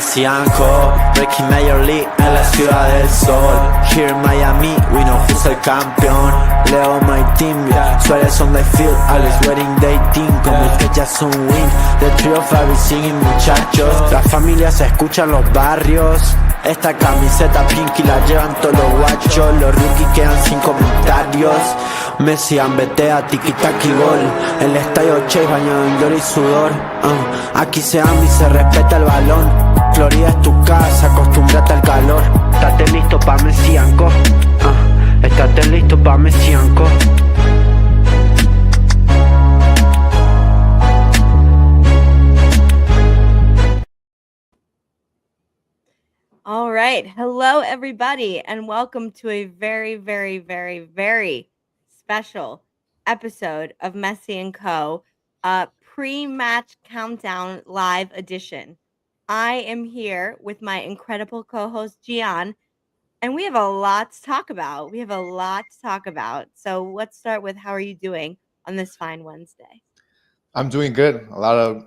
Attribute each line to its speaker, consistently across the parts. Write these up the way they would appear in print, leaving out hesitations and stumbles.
Speaker 1: Messi Co, breaking Major League en la ciudad del sol. Here in Miami, we know who's el campeón. Leo my team, yeah. Suárez on the field, always wearing they team. Como que ya son win, the trio of everything, muchachos. Las familias se escuchan los barrios. Esta camiseta pinky la llevan todos los guachos. Los rookies quedan sin comentarios. Messi ambetea, tiki-taki gol. El estadio Chase bañado en gloria y sudor. Aquí se ama y se respeta el balón. Florida es tu casa, acostúmbrate al calor. Estate listo pa' Messi Co. Estate listo pa' Messi Co.
Speaker 2: All right. Hello, everybody, and welcome to a very, very, very, very special episode of Messi Co. Pre-match countdown live edition. I am here with my incredible co-host Gian, and we have a lot to talk about. So let's start with, how are you doing on this fine Wednesday?
Speaker 3: I'm doing good. A lot of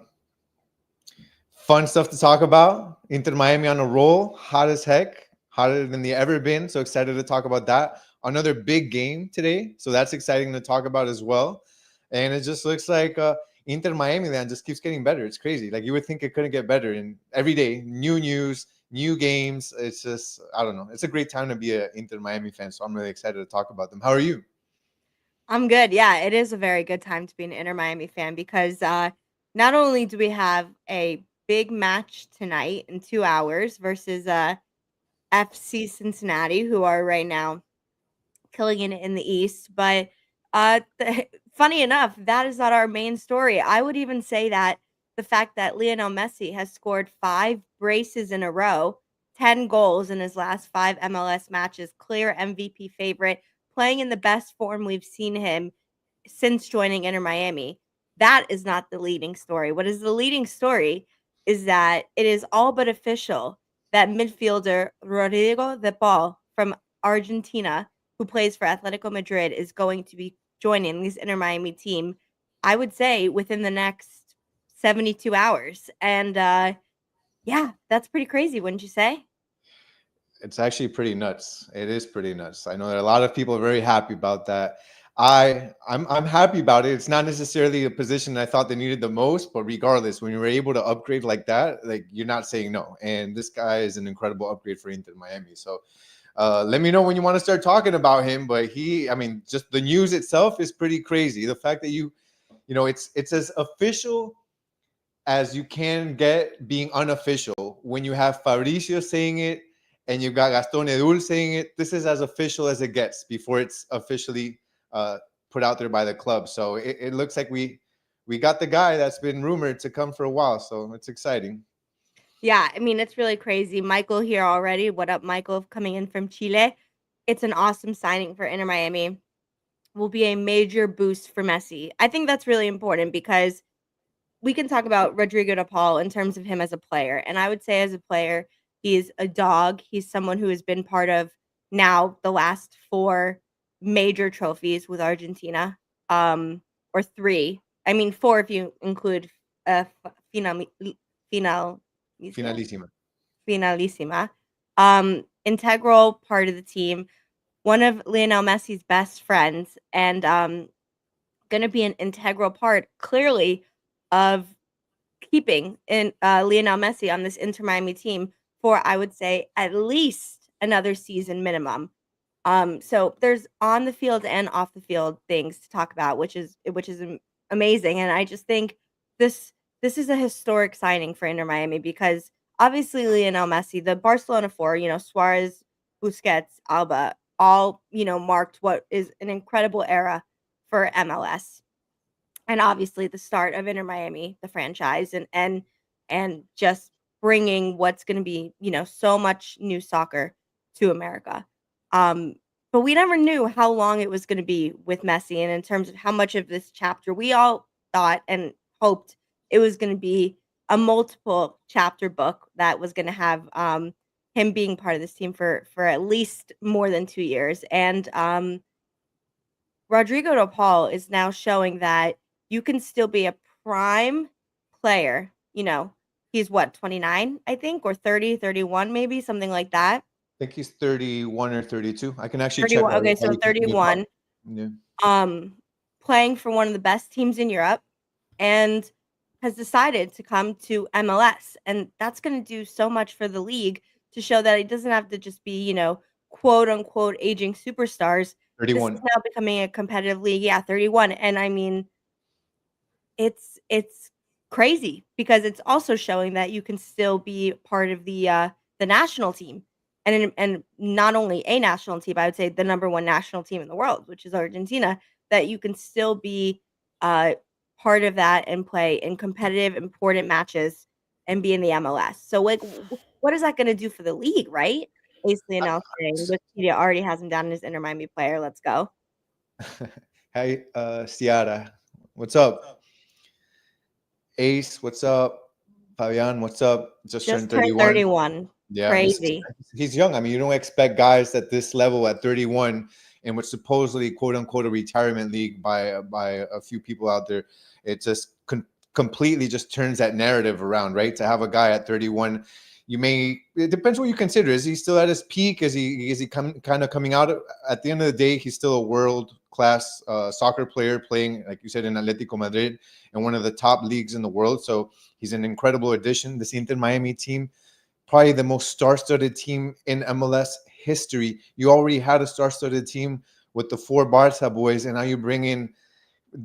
Speaker 3: fun stuff to talk about. Inter Miami on a roll, hot as heck, hotter than they ever been. So excited to talk about that. Another big game today, so that's exciting to talk about as well. And it just looks like Inter Miami then just keeps getting better. It's crazy. Like, you would think it couldn't get better. And every day, new news, new games. It's just, I don't know. It's a great time to be an Inter Miami fan. So I'm really excited to talk about them. How are you?
Speaker 2: I'm good. Yeah, it is a very good time to be an Inter Miami fan because not only do we have a big match tonight in 2 hours versus FC Cincinnati, who are right now killing it in the East, but funny enough, that is not our main story. I would even say that the fact that Lionel Messi has scored 5 braces in a row, 10 goals in his last 5 MLS matches, clear MVP favorite, playing in the best form we've seen him since joining Inter Miami. That is not the leading story. What is the leading story is that it is all but official that midfielder Rodrigo de Paul from Argentina, who plays for Atletico Madrid, is going to be joining this Inter Miami team, I would say, within the next 72 hours. And yeah, that's pretty crazy, wouldn't you say?
Speaker 3: It's actually pretty nuts. It is pretty nuts. I know that a lot of people are very happy about that. I'm happy about it. It's not necessarily a position I thought they needed the most, but regardless, when you're able to upgrade like that, like, you're not saying no. And this guy is an incredible upgrade for Inter Miami. So let me know when you want to start talking about him. But just the news itself is pretty crazy. The fact that it's as official as you can get being unofficial. When you have Fabricio saying it and you've got Gaston Edul saying it, this is as official as it gets before it's officially put out there by the club. So it looks like we got the guy that's been rumored to come for a while. So it's exciting.
Speaker 2: Yeah, I mean, it's really crazy. Michael here already. What up, Michael, coming in from Chile? It's an awesome signing for Inter Miami. Will be a major boost for Messi. I think that's really important because we can talk about Rodrigo de Paul in terms of him as a player. And I would say, as a player, he's a dog. He's someone who has been part of now the last 4 major trophies with Argentina, or 3. I mean, 4 if you include Finalissima. Integral part of the team, one of Lionel Messi's best friends, and going to be an integral part, clearly, of keeping in Lionel Messi on this Inter Miami team for, I would say, at least another season minimum. So there's on the field and off the field things to talk about, which is amazing. And I just think this is a historic signing for Inter Miami because obviously Lionel Messi, the Barcelona 4, Suarez, Busquets, Alba, all, marked what is an incredible era for MLS. And obviously the start of Inter Miami, the franchise, and just bringing what's going to be, so much new soccer to America. But we never knew how long it was going to be with Messi, and in terms of how much of this chapter, we all thought and hoped it was going to be a multiple chapter book that was going to have him being part of this team for at least more than 2 years. And Rodrigo de Paul is now showing that you can still be a prime player. He's what, 29, I think, or 30, 31, maybe something like that.
Speaker 3: I think he's 31 or 32. I can actually check
Speaker 2: 31.
Speaker 3: while
Speaker 2: Okay, so
Speaker 3: you continue talking.
Speaker 2: 31.
Speaker 3: Yeah.
Speaker 2: Playing for one of the best teams in Europe, and has decided to come to MLS, and that's going to do so much for the league to show that it doesn't have to just be, quote unquote aging superstars. This is
Speaker 3: 31.
Speaker 2: now becoming a competitive league. Yeah, 31. And I mean, it's crazy because it's also showing that you can still be part of the national team, and not only a national team, I would say the number one national team in the world, which is Argentina, that you can still be part of that and play in competitive, important matches and be in the MLS. So, like, what is that going to do for the league, right? Basically, now saying Wikipedia already has him down as Inter Miami player. Let's go.
Speaker 3: Hey, Ciara, what's up? Ace, what's up? Fabian, what's up? Just turned
Speaker 2: Just turned
Speaker 3: 31.
Speaker 2: 31.
Speaker 3: Yeah,
Speaker 2: Crazy.
Speaker 3: he's young. I mean, you don't expect guys at this level at 31 in what's supposedly quote unquote a retirement league by a few people out there. It just completely just turns that narrative around, right? To have a guy at 31, it depends what you consider. Is he still at his peak? Is he kind of coming out? At the end of the day, he's still a world class soccer player playing, like you said, in Atletico Madrid and one of the top leagues in the world. So he's an incredible addition. The Inter Miami team, probably the most star-studded team in MLS history. You already had a star-studded team with the 4 Barca boys, and now you bring in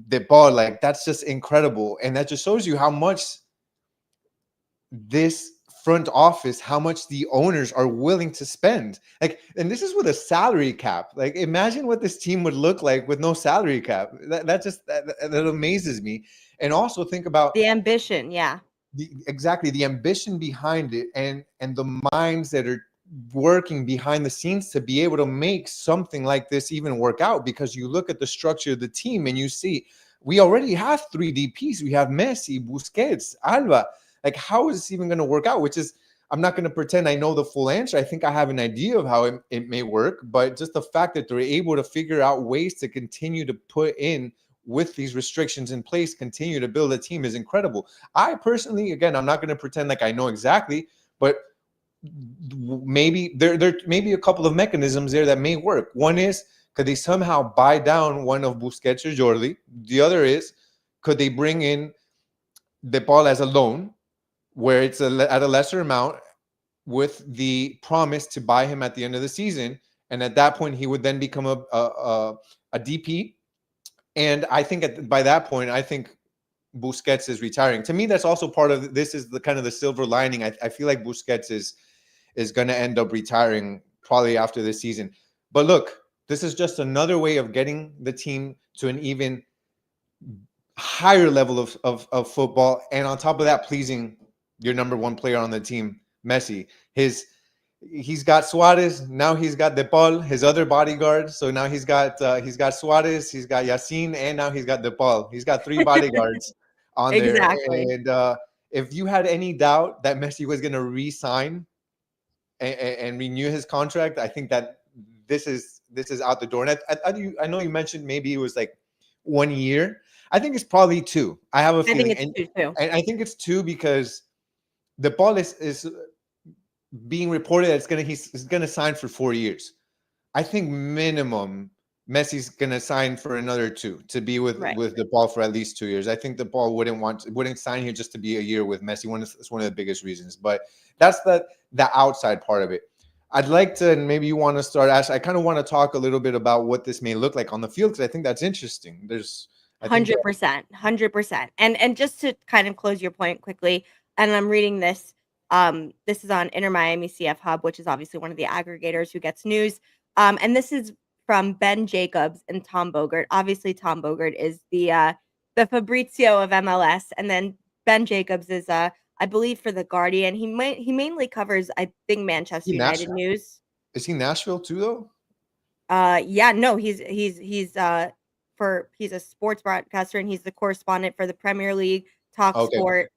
Speaker 3: De Paul. Like, that's just incredible. And that just shows you how much this front office, how much the owners are willing to spend. Like, and this is with a salary cap. Like, imagine what this team would look like with no salary cap. That amazes me. And also think about
Speaker 2: the ambition. Yeah.
Speaker 3: Exactly the ambition behind it, and the minds that are working behind the scenes to be able to make something like this even work out. Because you look at the structure of the team and you see we already have 3 DPs. We have Messi, Busquets, Alba. Like, how is this even going to work out? Which is, I'm not going to pretend I know the full answer. I think I have an idea of how it may work, but just the fact that they're able to figure out ways to continue to put in, with these restrictions in place, continue to build a team is incredible. I personally, again, I'm not going to pretend like I know exactly, but maybe there may be a couple of mechanisms there that may work. One is, could they somehow buy down one of Busquets or Jordi? The other is, could they bring in De Paul as a loan, where it's at a lesser amount, with the promise to buy him at the end of the season, and at that point he would then become a DP. And I think by that point, I think Busquets is retiring. To me, that's also part of this, is the kind of the silver lining. I feel like Busquets is going to end up retiring probably after this season. But look, this is just another way of getting the team to an even higher level of football. And on top of that, pleasing your number one player on the team, Messi. He's got Suarez, now he's got De Paul, his other bodyguard. So now he's got Suarez, he's got Yacine, and now he's got De Paul. He's got 3 bodyguards on there.
Speaker 2: Exactly.
Speaker 3: And if you had any doubt that Messi was going to re-sign and renew his contract, I think that this is out the door. And I know you mentioned maybe it was like 1 year. I think it's probably 2. I have a feeling.
Speaker 2: I think it's 2 too.
Speaker 3: And I think it's 2 because De Paul is being reported that he's gonna sign for 4 years. I think minimum Messi's gonna sign for another 2 to be with De Paul for at least 2 years. I think De Paul wouldn't sign here just to be a year with Messi. It's one of the biggest reasons. But that's the outside part of it. I'd like to, and maybe you want to start, Ash. I kind of want to talk a little bit about what this may look like on the field, because I think that's interesting.
Speaker 2: 100%. And just to kind of close your point quickly, and I'm reading this. This is on Inter Miami CF Hub, which is obviously one of the aggregators who gets news. And this is from Ben Jacobs and Tom Bogert. Obviously, Tom Bogert is the Fabrizio of MLS, and then Ben Jacobs is I believe for the Guardian. He mainly covers, I think, Manchester United news.
Speaker 3: Is he Nashville too, though?
Speaker 2: Yeah, no, he's a sports broadcaster, and he's the correspondent for the Premier League, Talk Sport.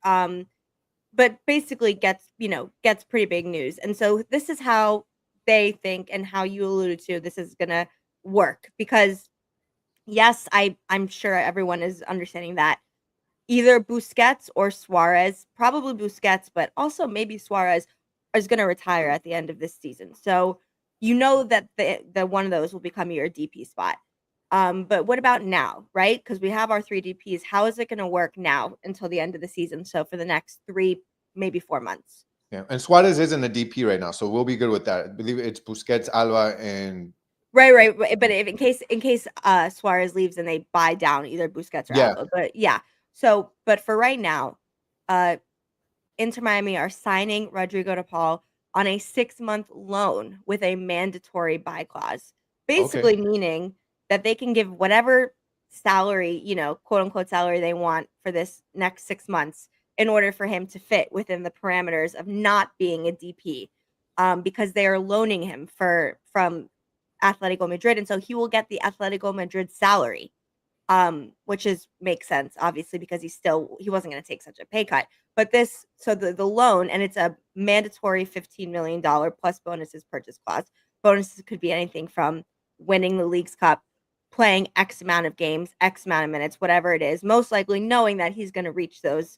Speaker 2: But basically gets pretty big news. And so this is how they think, and how you alluded to this is gonna work, because yes, I'm sure everyone is understanding that either Busquets or Suarez, probably Busquets, but also maybe Suarez is going to retire at the end of this season. So you know that the one of those will become your DP spot. But what about now, right? Because we have our 3 DPs. How is it going to work now until the end of the season? So for the next 3, maybe 4 months.
Speaker 3: Yeah, and Suarez isn't a DP right now, so we'll be good with that. I believe it's Busquets, Alba, and
Speaker 2: Right. But if in case Suarez leaves and they buy down either Busquets or
Speaker 3: yeah,
Speaker 2: Alba, but yeah. So, but for right now, uh, Inter Miami are signing Rodrigo de Paul on a 6-month loan with a mandatory buy clause,
Speaker 3: okay,
Speaker 2: basically meaning that they can give whatever salary, quote unquote salary they want for this next 6 months in order for him to fit within the parameters of not being a DP, because they are loaning him from Atletico Madrid, and so he will get the Atletico Madrid salary, which makes sense, obviously, because he wasn't going to take such a pay cut. But the loan, and it's a mandatory $15 million plus bonuses purchase clause. Bonuses could be anything from winning the League's Cup, playing X amount of games, X amount of minutes, whatever it is, most likely knowing that he's going to reach those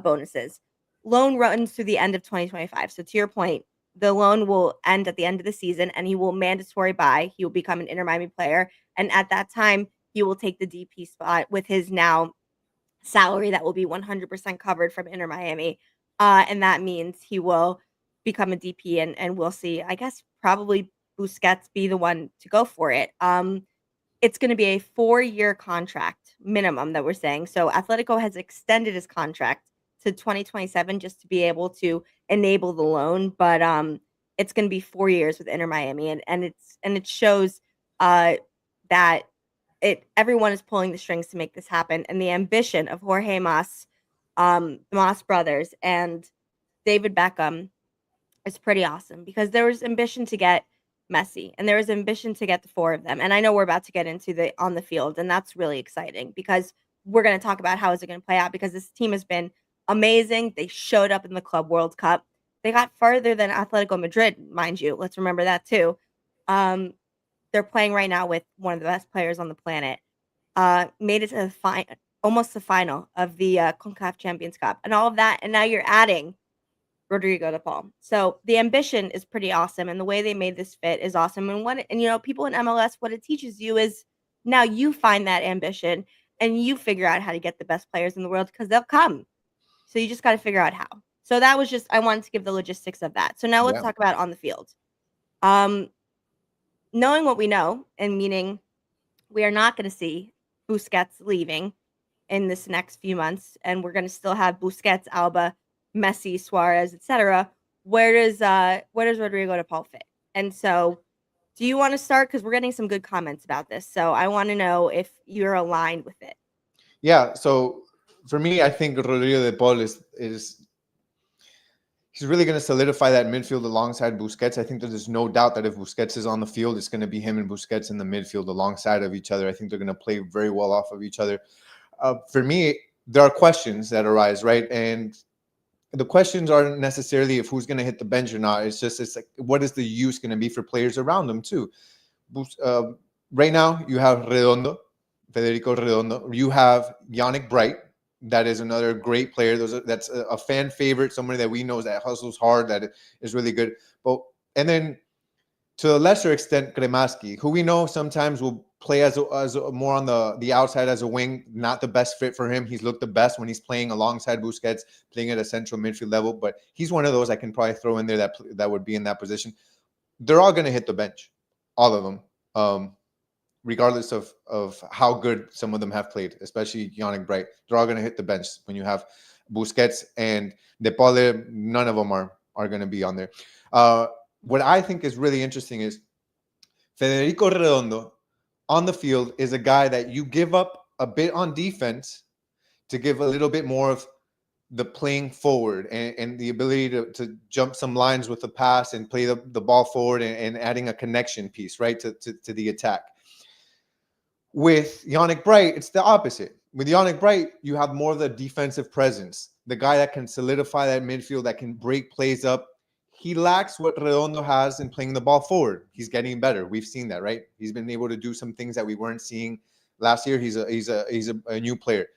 Speaker 2: bonuses. Loan runs through the end of 2025. So to your point, the loan will end at the end of the season and he will mandatory buy. He will become an Inter Miami player. And at that time, he will take the DP spot with his now salary that will be 100% covered from Inter Miami. And that means he will become a DP, and we'll see, I guess, probably Busquets be the one to go for it. It's going to be a 4-year contract minimum that we're saying. So Atletico has extended his contract to 2027 just to be able to enable the loan. But it's going to be 4 years with Inter Miami, and it shows that everyone is pulling the strings to make this happen. And the ambition of Jorge Mas, the Mas brothers, and David Beckham is pretty awesome, because there was ambition to get Messi and there was ambition to get the 4 of them. And I know we're about to get into the on the field, and that's really exciting because we're going to talk about how is it going to play out, because this team has been amazing. They showed up in the Club World Cup. They got farther than Atletico Madrid, mind you. Let's remember that too. They're playing right now with one of the best players on the planet. Made it to almost the final of the CONCACAF Champions Cup, and all of that. And now you're adding Rodrigo de Paul. So the ambition is pretty awesome, and the way they made this fit is awesome. And people in MLS, what it teaches you is now you find that ambition and you figure out how to get the best players in the world, because they'll come. So you just got to figure out how. So that was just, I wanted to give the logistics of that. So now let's talk about on the field. Knowing what we know, and meaning we are not going to see Busquets leaving in this next few months, and we're going to still have Busquets, Alba, Messi, Suarez, etc. Where does Rodrigo de Paul fit? And so, do you want to start? Because we're getting some good comments about this. So I want to know if you're aligned with it.
Speaker 3: Yeah. So for me, I think Rodrigo de Paul is he's really going to solidify that midfield alongside Busquets. I think that there's no doubt that if Busquets is on the field, it's going to be him and Busquets in the midfield alongside of each other. I think they're going to play very well off of each other. For me, there are questions that arise, right? And the questions aren't necessarily if who's going to hit the bench or not. It's like, what is the use going to be for players around them too? Right now, you have Federico Redondo. You have Yannick Bright. That is another great player. That's a fan favorite, somebody that we know that hustles hard, that is really good. And then to a lesser extent, Kremaski, who we know sometimes will play as more on the outside as a wing. Not the best fit for him. He's looked the best when he's playing alongside Busquets, playing at a central midfield level. But he's one of those I can probably throw in there that would be in that position. They're all going to hit the bench, all of them. Regardless of how good some of them have played, especially Yannick Bright. They're all going to hit the bench when you have Busquets and De Paul. None of them are going to be on there. What I think is really interesting is Federico Redondo on the field is a guy that you give up a bit on defense to give a little bit more of the playing forward and the ability to jump some lines with the pass and play the ball forward and adding a connection piece, right, to the attack. With Yannick Bright, it's the opposite. With Yannick Bright, you have more of the defensive presence, the guy that can solidify that midfield, that can break plays up. He lacks what Redondo has in playing the ball forward. He's getting better. We've seen that, right? He's been able to do some things that we weren't seeing last year. He's a new player.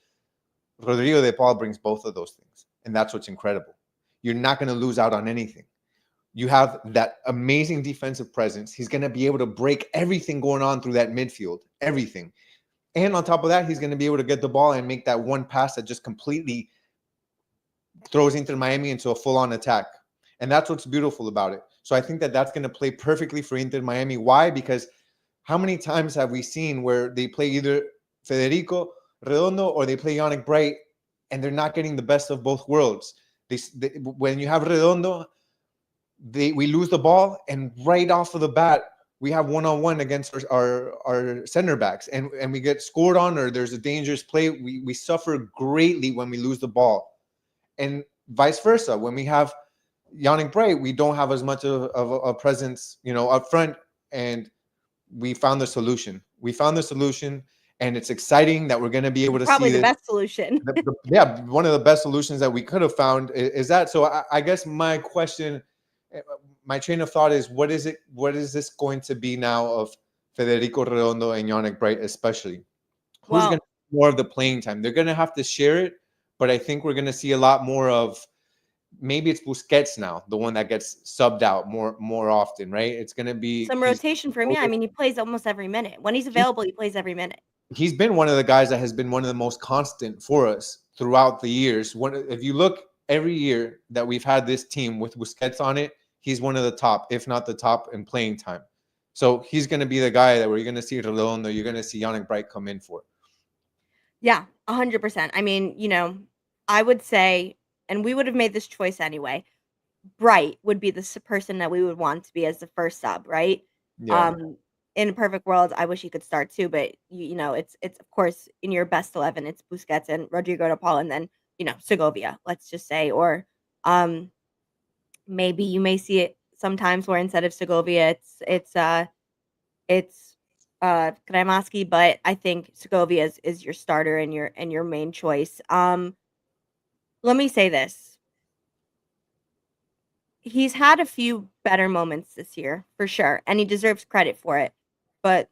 Speaker 3: Rodrigo de Paul brings both of those things, and that's what's incredible. You're not going to lose out on anything. You have that amazing defensive presence. He's going to be able to break everything going on through that midfield, everything. And on top of that, he's going to be able to get the ball and make that one pass that just completely throws Inter Miami into a full-on attack. And that's what's beautiful about it. So I think that that's going to play perfectly for Inter Miami. Why? Because how many times have we seen where they play either Federico Redondo or they play Yannick Bright, and they're not getting the best of both worlds? When you have Redondo, we lose the ball, and right off of the bat, we have one-on-one against our center backs, and we get scored on, or there's a dangerous play. We suffer greatly when we lose the ball, and vice versa. When we have Yannick Bright, we don't have as much of a presence, up front, and we found the solution. And it's exciting that we're going to be able to
Speaker 2: probably
Speaker 3: see
Speaker 2: the best solution.
Speaker 3: Yeah, one of the best solutions that we could have found is that. So I guess my question, my train of thought is, what is this going to be now of Federico Redondo and Yannick Bright, especially? Who's going to have more of the playing time? They're going to have to share it, but I think we're going to see a lot more of, maybe it's Busquets now, the one that gets subbed out more often, right? It's going to be
Speaker 2: some rotation for him. Yeah, I mean, he plays almost every minute. When he's available, he plays every minute.
Speaker 3: He's been one of the guys that has been one of the most constant for us throughout the years. If you look every year that we've had this team with Busquets on it, he's one of the top, if not the top, in playing time. So he's going to be the guy that we're going to see Redondo, you're going to see Yannick Bright come in for.
Speaker 2: Yeah, 100%. I mean, I would say, and we would have made this choice anyway, Bright would be the person that we would want to be as the first sub, right?
Speaker 3: Yeah.
Speaker 2: In a perfect world, I wish he could start too, but it's of course in your best 11, it's Busquets and Rodrigo de Paul, and then Segovia, let's just say, or maybe you may see it sometimes where instead of Segovia, it's Krajmaski, but I think Segovia is your starter and your main choice. Let me say this. He's had a few better moments this year, for sure, and he deserves credit for it. But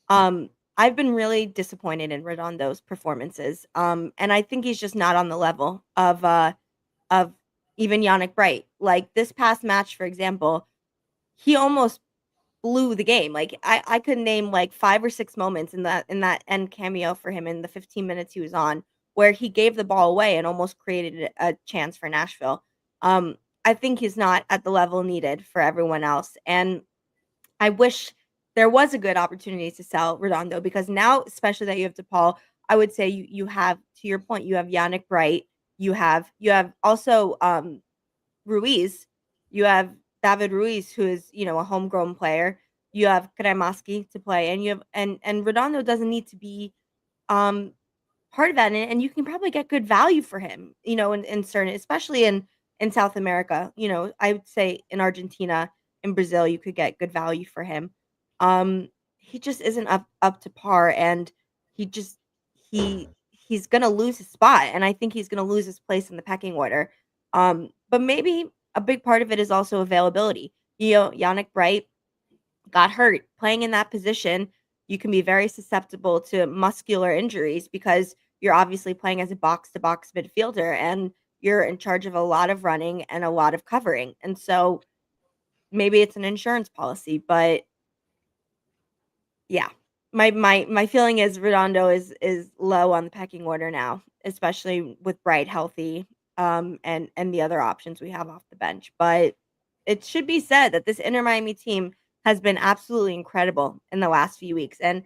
Speaker 2: I've been really disappointed in Redondo's performances. And I think he's just not on the level of even Yannick Bright. Like this past match, for example, he almost blew the game. Like I could name like 5 or 6 moments in that end cameo for him in the 15 minutes he was on, where he gave the ball away and almost created a chance for Nashville. I think he's not at the level needed for everyone else. And I wish there was a good opportunity to sell Redondo, because now, especially that you have DePaul, I would say you have, to your point, you have Yannick Bright, you have also Ruiz, you have David Ruiz, who is, a homegrown player, you have Krajmaski to play, and you have and Redondo doesn't need to be part of that, and you can probably get good value for him, in certain, especially in South America. I would say in Argentina, in Brazil, you could get good value for him. He just isn't up to par, and he's gonna lose his spot, and I think he's gonna lose his place in the pecking order. But maybe a big part of it is also availability. Yannick Bright got hurt playing in that position. You can be very susceptible to muscular injuries because you're obviously playing as a box-to-box midfielder, and you're in charge of a lot of running and a lot of covering. And so maybe it's an insurance policy, but yeah, my feeling is Redondo is low on the pecking order now, especially with Bright healthy, and the other options we have off the bench. But it should be said that this Inter Miami team has been absolutely incredible in the last few weeks, and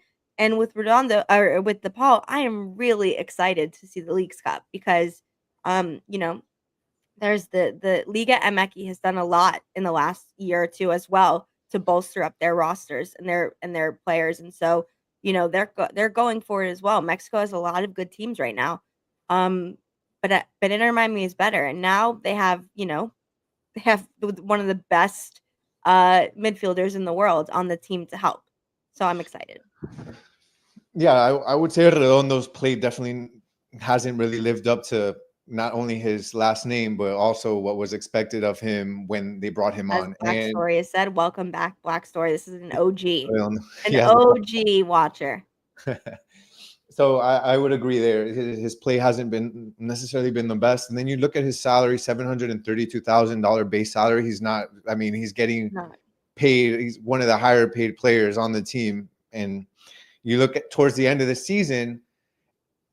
Speaker 2: with Redondo, or with DePaul, I am really excited to see the Leagues Cup, because there's the Liga MX has done a lot in the last year or two as well to bolster up their rosters and their players, and so they're going for it as well. Mexico has a lot of good teams right now, but Inter Miami is better, and now they have one of the best midfielders in the world on the team to help. So I'm excited.
Speaker 3: Yeah, I would say Redondo's play definitely hasn't really lived up to not only his last name, but also what was expected of him when they brought him on.
Speaker 2: Black Story has said, welcome back, Black Story. This is an OG.
Speaker 3: OG
Speaker 2: watcher.
Speaker 3: So I would agree there. His play hasn't been necessarily been the best. And then you look at his salary, $732,000 base salary. He's not. I mean, he's getting
Speaker 2: Not.
Speaker 3: paid. He's one of the higher paid players on the team. And you look at towards the end of the season,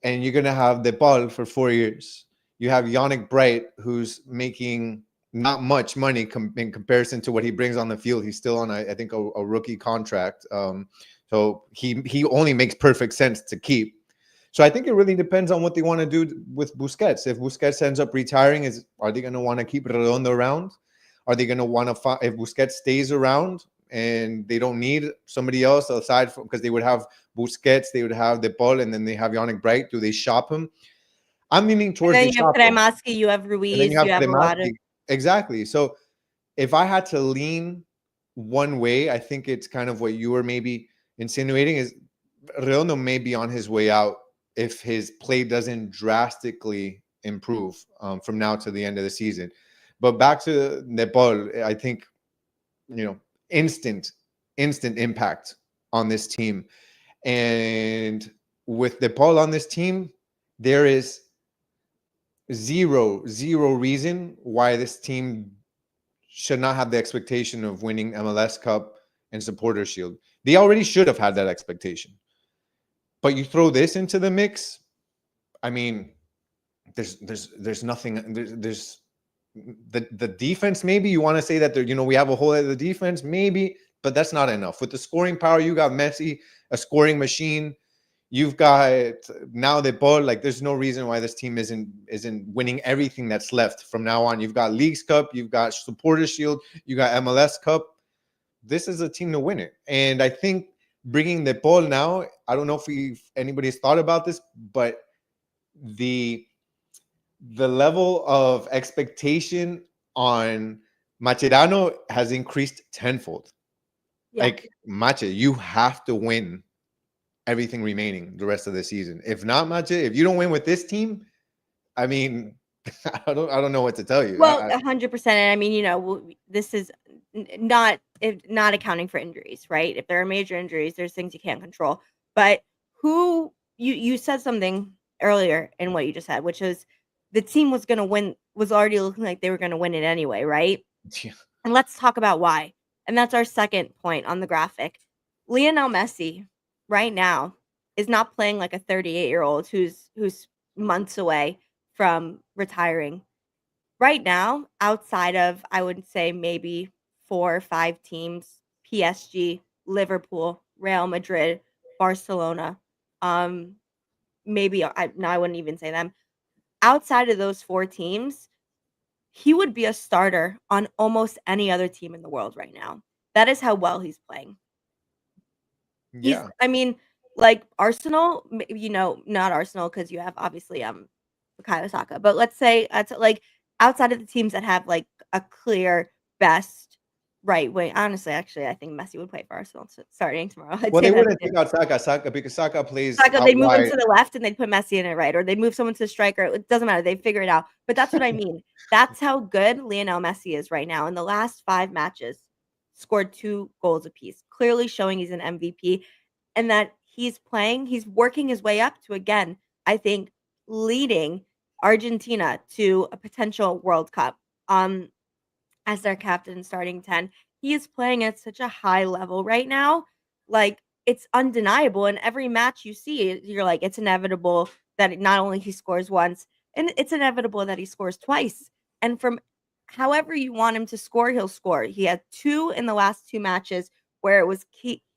Speaker 3: and you're gonna have De Paul for 4 years. You have Yannick Bright, who's making not much money in comparison to what he brings on the field. He's still on, I think, a rookie contract. So he only makes perfect sense to keep. So I think it really depends on what they want to do with Busquets. If Busquets ends up retiring, are they going to want to keep Redondo around? Are they going to want to if Busquets stays around and they don't need somebody else aside from, because they would have Busquets, they would have De Paul, and then they have Yannick Bright. Do they shop him? I'm leaning towards
Speaker 2: And
Speaker 3: the
Speaker 2: then you have
Speaker 3: shop him.
Speaker 2: Kremaski, you have
Speaker 3: And then
Speaker 2: Ruiz,
Speaker 3: you have
Speaker 2: you have a lot of.
Speaker 3: Kremaski. Exactly. So if I had to lean one way, I think it's kind of what you were maybe insinuating is Redondo may be on his way out if his play doesn't drastically improve from now to the end of the season. But back to Nepal, I think, instant impact on this team. And with Nepal on this team, there is zero reason why this team should not have the expectation of winning MLS Cup and Supporter Shield. They already should have had that expectation. But you throw this into the mix, I mean, there's nothing. There's the defense. Maybe you want to say that we have a whole other defense, maybe, but that's not enough. With the scoring power, you got Messi, a scoring machine. You've got now the ball. Like, there's no reason why this team isn't winning everything that's left from now on. You've got Leagues Cup, you've got Supporter Shield, you got MLS Cup. This is a team to win it, and I think bringing the ball now, I don't know if anybody's thought about this, but the level of expectation on Macherano has increased tenfold.
Speaker 2: Yeah.
Speaker 3: Like, Mache, you have to win everything remaining the rest of the season. If not, Mache, if you don't win with this team, I mean, I don't know what to tell you.
Speaker 2: Well, 100%. And I mean, this is not accounting for injuries, right? If there are major injuries, there's things you can't control. But you said something earlier in what you just said, which is the team was going to win, was already looking like they were going to win it anyway, right?
Speaker 3: Yeah.
Speaker 2: And let's talk about why. And that's our second point on the graphic. Lionel Messi right now is not playing like a 38-year-old who's months away from retiring. Right now, outside of, I would say, maybe 4 or 5 teams, PSG, Liverpool, Real Madrid, Barcelona, maybe I wouldn't even say them. Outside of those 4 teams, he would be a starter on almost any other team in the world right now. That is how well he's playing.
Speaker 3: Yeah.
Speaker 2: I mean, like Arsenal, not Arsenal because you have obviously Bukayo Saka, but let's say like outside of the teams that have like a clear best right wing. Honestly, actually, I think Messi would play for Arsenal starting tomorrow.
Speaker 3: Well, they wouldn't take out Saka because Saka plays.
Speaker 2: They'd move him to the left and they'd put Messi in it, right? Or they'd move someone to the striker. It doesn't matter. They figure it out. But that's what I mean. That's how good Lionel Messi is right now. In the last 5 matches, scored 2 goals apiece, clearly showing he's an MVP and that he's working his way up to, again, I think, leading Argentina to a potential World Cup as their captain starting 10. He is playing at such a high level right now. Like, it's undeniable. In every match you see, you're like, it's inevitable that not only he scores once, and it's inevitable that he scores twice. And from however you want him to score, he'll score. He had 2 in the last 2 matches where it was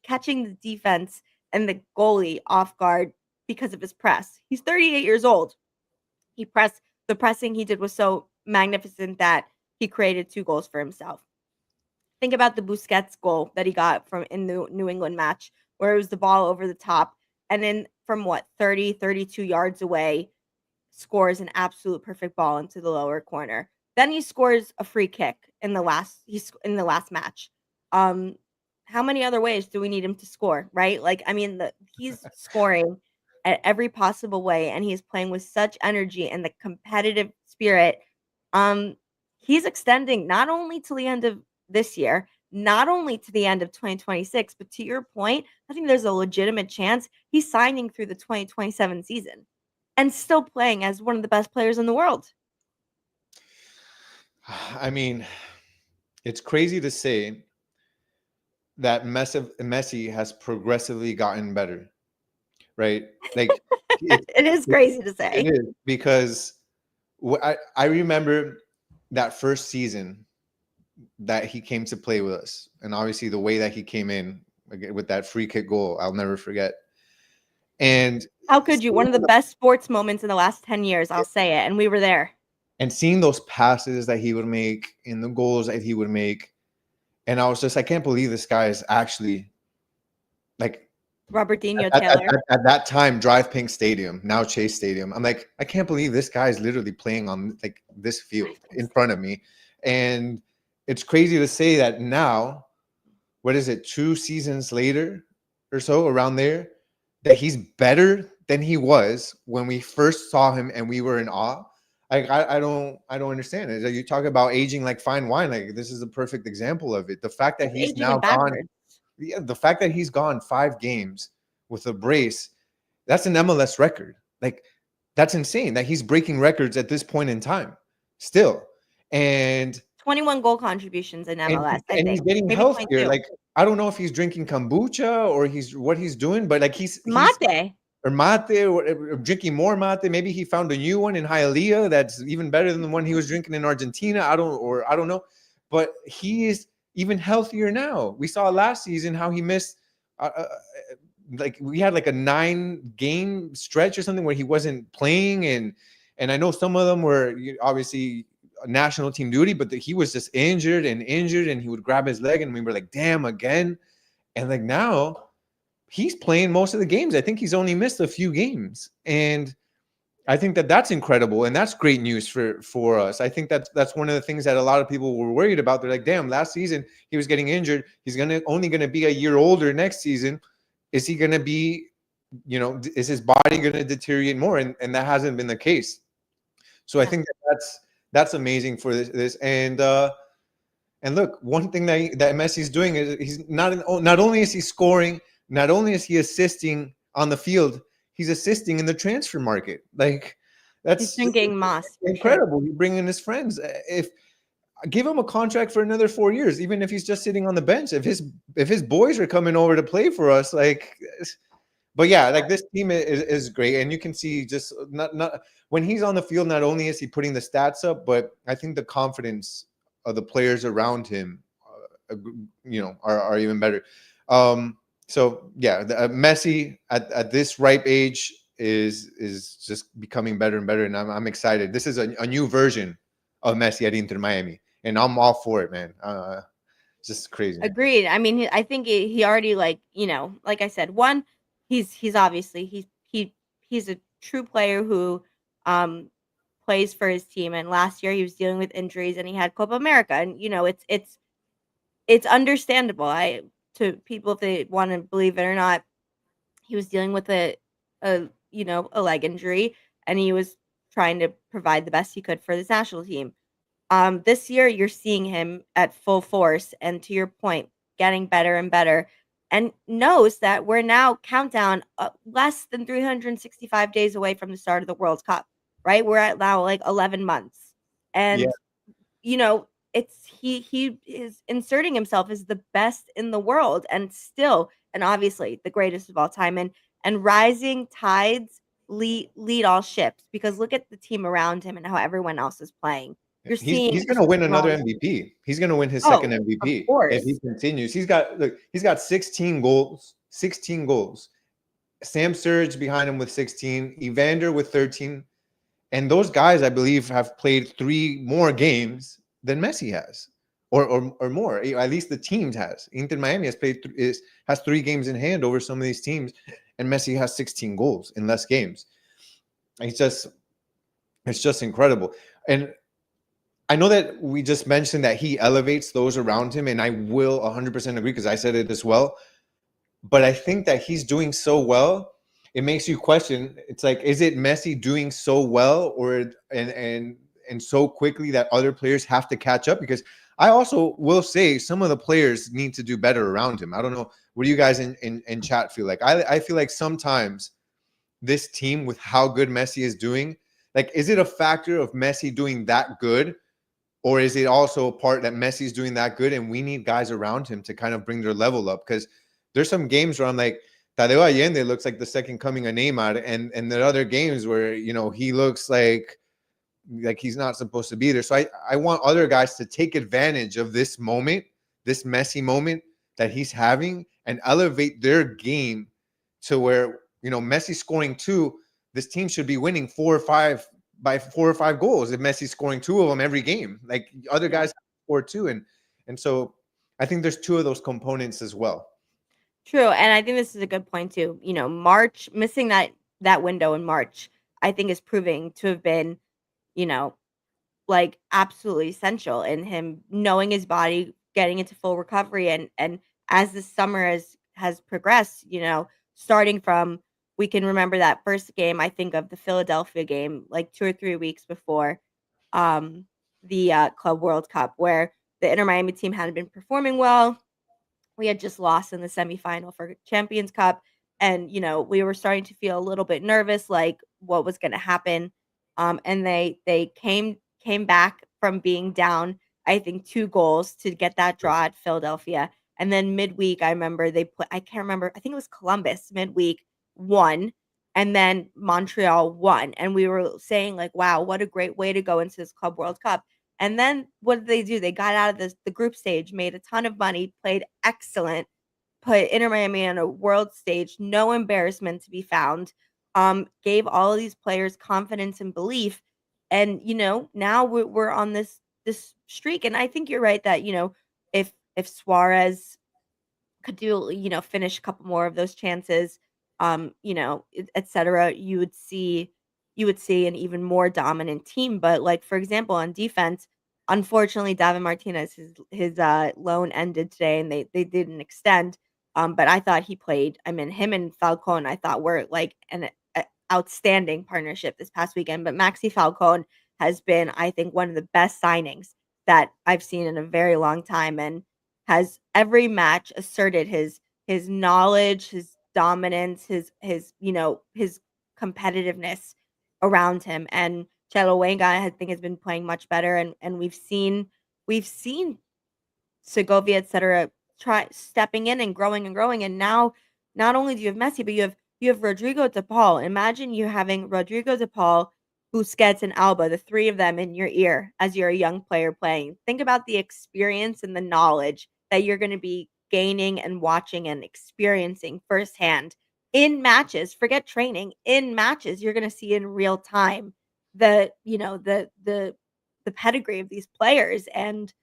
Speaker 2: catching the defense and the goalie off guard because of his press. He's 38 years old. The pressing he did was so magnificent that he created 2 goals for himself. Think about the Busquets goal that he got in the New England match, where it was the ball over the top, and then from 32 yards away, scores an absolute perfect ball into the lower corner. Then he scores a free kick in the last match. How many other ways do we need him to score, right? Like, I mean, he's scoring at every possible way, and he's playing with such energy and the competitive spirit. He's extending not only to the end of this year, not only to the end of 2026, but to your point, I think there's a legitimate chance he's signing through the 2027 season and still playing as one of the best players in the world.
Speaker 3: I mean, it's crazy to say that Messi has progressively gotten better, right? Like
Speaker 2: It is crazy to say.
Speaker 3: it is, because I remember that first season that he came to play with us, and obviously the way that he came in with that free kick goal, I'll never forget. And
Speaker 2: how could you? One of the best sports moments in the last 10 years, I'll say it, and we were there.
Speaker 3: And seeing those passes that he would make and the goals that he would make, and I was just, I can't believe this guy is actually like
Speaker 2: Robertinho Taylor.
Speaker 3: At that time, Drive Pink Stadium, now Chase Stadium. I'm like, I can't believe this guy is literally playing on like this field in front of me. And it's crazy to say that now, what is it, 2 seasons later or so, around there, that he's better than he was when we first saw him and we were in awe. I don't understand it. You talk about aging like fine wine. Like, this is a perfect example of it. The fact that he's now gone, the fact that he's gone 5 games with a brace, that's an MLS record. Like, that's insane that he's breaking records at this point in time still. And
Speaker 2: 21 goal contributions in MLS.
Speaker 3: And he's getting
Speaker 2: maybe
Speaker 3: healthier.
Speaker 2: 22.
Speaker 3: Like, I don't know if he's drinking kombucha or what he's doing, but like he's
Speaker 2: mate
Speaker 3: or drinking more mate. Maybe he found a new one in Hialeah that's even better than the one he was drinking in Argentina. I don't know, but he is even healthier now. We saw last season how he missed like we had like a 9-game stretch or something where he wasn't playing, and I know some of them were obviously national team duty, but he was just injured, and he would grab his leg, and we were like, damn, again. And like now he's playing most of the games. I think he's only missed a few games, and I think that that's incredible, and that's great news for us. I think that's one of the things that a lot of people were worried about. They're like, damn, last season he was getting injured. He's only gonna be a year older next season. Is he gonna be, is his body gonna deteriorate more? And that hasn't been the case. So I think that's amazing for this. And look, one thing that Messi's doing is he's not only is he scoring, not only is he assisting on the field, he's assisting in the transfer market. Like, that's incredible. He's bringing his friends. If give him a contract for another 4 years, even if he's just sitting on the bench. If his boys are coming over to play for us, like. But yeah, like this team is great, and you can see just not when he's on the field. Not only is he putting the stats up, but I think the confidence of the players around him, are even better. So yeah, Messi at this ripe age is just becoming better and better, and I'm excited. This is a new version of Messi at Inter Miami, and I'm all for it, man. Just crazy.
Speaker 2: Agreed. I mean, I think he already, like I said, one. He's obviously he's a true player who plays for his team, and last year he was dealing with injuries and he had Copa America, and it's understandable. To people, if they want to believe it or not, he was dealing with a leg injury, and he was trying to provide the best he could for this national team. This year you're seeing him at full force, and to your point, getting better and better. And knows that we're now countdown less than 365 days away from the start of the World Cup, right? We're at now like 11 months. And, it's he is inserting himself as the best in the world, and obviously the greatest of all time. And rising tides lead all ships, because look at the team around him and how everyone else is playing.
Speaker 3: He's going to win another MVP. He's going to win his second MVP if he continues. He's got 16 goals. 16 goals. Sam Surge behind him with 16. Evander with 13. And those guys, I believe, have played 3 more games than Messi has, or more. At least the teams has. Inter Miami has 3 games in hand over some of these teams, and Messi has 16 goals in less games. It's just incredible. And I know that we just mentioned that he elevates those around him, and I will 100% agree, because I said it as well. But I think that he's doing so well, it makes you question. It's like, is it Messi doing so well, or and so quickly that other players have to catch up? Because I also will say some of the players need to do better around him. I don't know. What do you guys in chat feel like? I feel like sometimes this team, with how good Messi is doing, like, is it a factor of Messi doing that good? Or is it also a part that Messi's doing that good and we need guys around him to kind of bring their level up? Because there's some games where I'm like, Tadeo Allende looks like the second coming of Neymar, and there are other games where, you know, he looks like he's not supposed to be there. So I want other guys to take advantage of this moment, this Messi moment that he's having, and elevate their game to where, you know, Messi scoring 2, this team should be winning 4 or 5 by 4 or 5 goals if Messi's scoring 2 of them every game. Like, other guys score 2, and so I think there's 2 of those components as well.
Speaker 2: True, and I think this is a good point too. You know, March, missing that window in March, I think is proving to have been, you know, like, absolutely essential in him knowing his body, getting into full recovery, and as the summer has progressed, you know, starting from, we can remember that first game, I think of the Philadelphia game, like 2 or 3 weeks before um the Club World Cup, where the Inter Miami team hadn't been performing well. We had just lost in the semifinal for Champions Cup, and, you know, we were starting to feel a little bit nervous, like, what was going to happen. And they came back from being down, I think, 2 goals to get that draw at Philadelphia. And then midweek, I remember they put, I can't remember, I think it was Columbus midweek won, and then Montreal won. And we were saying, like, wow, what a great way to go into this Club World Cup. And then what did they do? They got out of the group stage, made a ton of money, played excellent, put Inter Miami on a world stage, no embarrassment to be found. Gave all of these players confidence and belief, and, you know, now we're on this streak. And I think you're right that, you know, if Suarez could do, you know, finish a couple more of those chances, you know, et cetera, you would see an even more dominant team. But, like, for example, on defense, unfortunately, David Martinez, his loan ended today, and they didn't extend. But I thought he played. I mean, him and Falcone, I thought, were like an outstanding partnership this past weekend. But Maxi Falcone has been, I think, one of the best signings that I've seen in a very long time, and has every match asserted his knowledge, his dominance, his you know, his competitiveness around him. And Chelo Wenga, I think, has been playing much better, and we've seen Segovia, et cetera, try stepping in and growing. And now, not only do you have Messi, but you have Rodrigo de Paul. Imagine you having Rodrigo de Paul, Busquets, and Alba, the 3 of them in your ear as you're a young player playing. Think about the experience and the knowledge that you're going to be gaining and watching and experiencing firsthand in matches. Forget training, in matches, you're going to see in real time the, you know, the pedigree of these players. And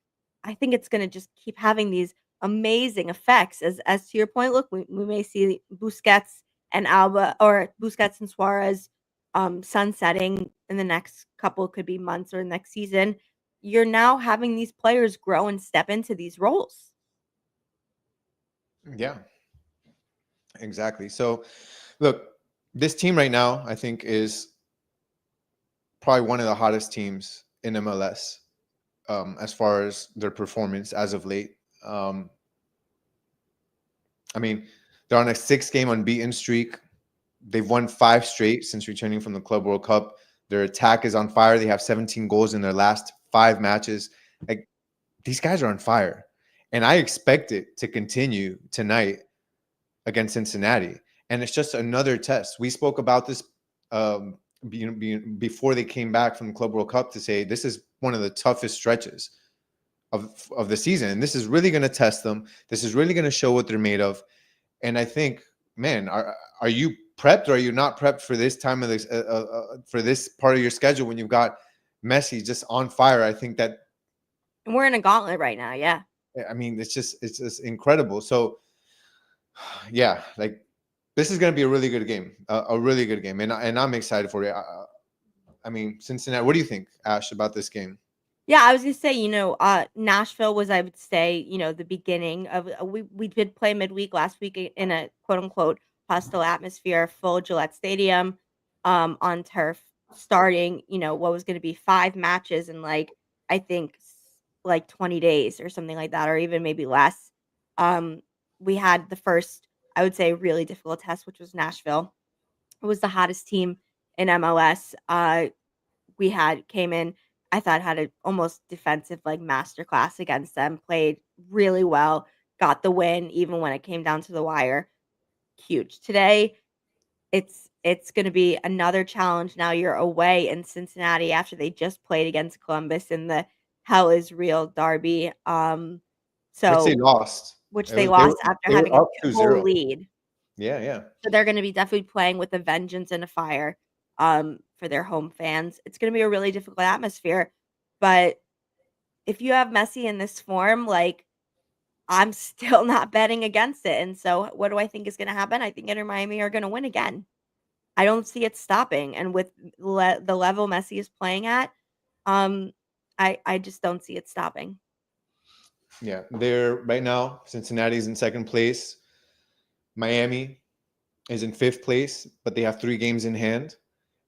Speaker 2: I think it's going to just keep having these amazing effects. As to your point, look, we may see Busquets and Alba, or Busquets and Suarez, sunsetting in the next couple, could be months or next season. You're now having these players grow and step into these roles.
Speaker 3: Yeah, exactly. So, look, this team right now, I think, is probably one of the hottest teams in MLS, as far as their performance as of late. I mean, they're on a 6-game unbeaten streak. They've won 5 straight since returning from the Club World Cup. Their attack is on fire. They have 17 goals in their last 5 matches. Like, these guys are on fire. And I expect it to continue tonight against Cincinnati. And it's just another test. We spoke about this before they came back from the Club World Cup, to say this is one of the toughest stretches of the season. And this is really going to test them. This is really going to show what they're made of. And I think, man, are you prepped, or are you not prepped for this time of this for this part of your schedule when you've got Messi just on fire? I think that,
Speaker 2: And we're in a gauntlet right now. Yeah.
Speaker 3: I mean, it's just incredible. So, yeah, like, this is going to be a really good game, a really good game, and I'm excited for it. I mean, Cincinnati. What do you think, Ash, about this game?
Speaker 2: Yeah, I was gonna say, you know, Nashville was, I would say, you know, the beginning of, we did play midweek last week in a quote unquote hostile atmosphere, full Gillette Stadium, on turf, starting, you know, what was going to be 5 matches in, like, I think like 20 days or something like that, or even maybe less. We had the first, I would say, really difficult test, which was Nashville. It was the hottest team in MLS. Came in, I thought had a almost defensive like masterclass against them, played really well, got the win even when it came down to the wire. Huge. Today, it's gonna be another challenge. Now you're away in Cincinnati after they just played against Columbus in the Hell is Real derby.
Speaker 3: Which they
Speaker 2: So
Speaker 3: lost.
Speaker 2: which
Speaker 3: It
Speaker 2: they
Speaker 3: was
Speaker 2: lost after
Speaker 3: they
Speaker 2: having
Speaker 3: were
Speaker 2: a
Speaker 3: up 2-0.
Speaker 2: 2-0 lead.
Speaker 3: Yeah, yeah.
Speaker 2: So they're gonna be definitely playing with a vengeance and a fire, for their home fans. It's gonna be a really difficult atmosphere, but if you have Messi in this form, like, I'm still not betting against it, and so what do I think is gonna happen? I think Inter Miami are gonna win again. I don't see it stopping, and with the level Messi is playing at, um, I just don't see it stopping.
Speaker 3: Yeah, they're right now. Cincinnati's in second place. Miami is in fifth place, but they have 3 games in hand.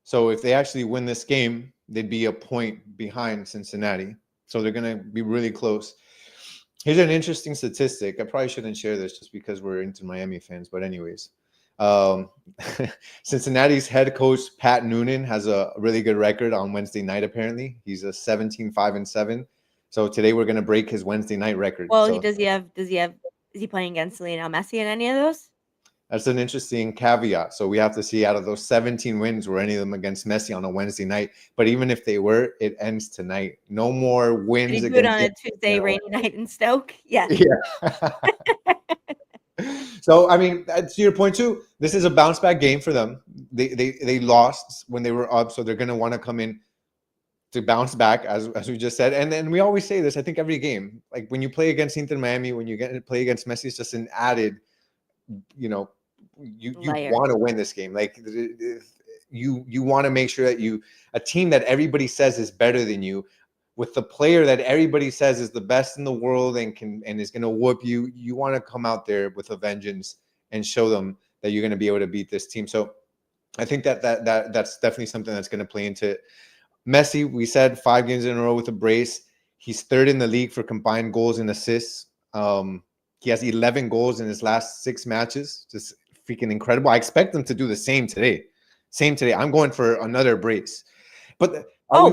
Speaker 3: So if they actually win this game, they'd be a point behind Cincinnati. So they're going to be really close. Here's an interesting statistic. I probably shouldn't share this just because we're into Miami fans, but anyways, um, Cincinnati's head coach Pat Noonan has a really good record on Wednesday night. Apparently, he's a 17-5-7. So today we're going to break his Wednesday night record.
Speaker 2: Well,
Speaker 3: So
Speaker 2: is he playing against Lionel Messi in any of those?
Speaker 3: that's an interesting caveat. So we have to see out of those 17 wins, were any of them against Messi on a Wednesday night? But even if they were, it ends tonight. No more
Speaker 2: Did
Speaker 3: wins
Speaker 2: he do it
Speaker 3: against.
Speaker 2: on a Tuesday rainy night in Stoke? Yes.
Speaker 3: Yeah. So I mean, to your point too, this is a bounce back game for them. They lost when they were up, so they're going to want to come in to bounce back, as we just said. And then we always say this, I think every game, like when you play against Inter Miami, when you get to play against Messi, it's just an added, you know, you
Speaker 2: Layer.
Speaker 3: want to win this game. Like you want to make sure that a team that everybody says is better than you, with the player that everybody says is the best in the world and is going to whoop you, you want to come out there with a vengeance and show them that you're going to be able to beat this team. So I think that's definitely something that's going to play into it. Messi, we said 5 games in a row with a brace. He's third in the league for combined goals and assists. He has 11 goals in his last 6 matches. Just freaking incredible. I expect them to do the same today. I'm going for another brace. But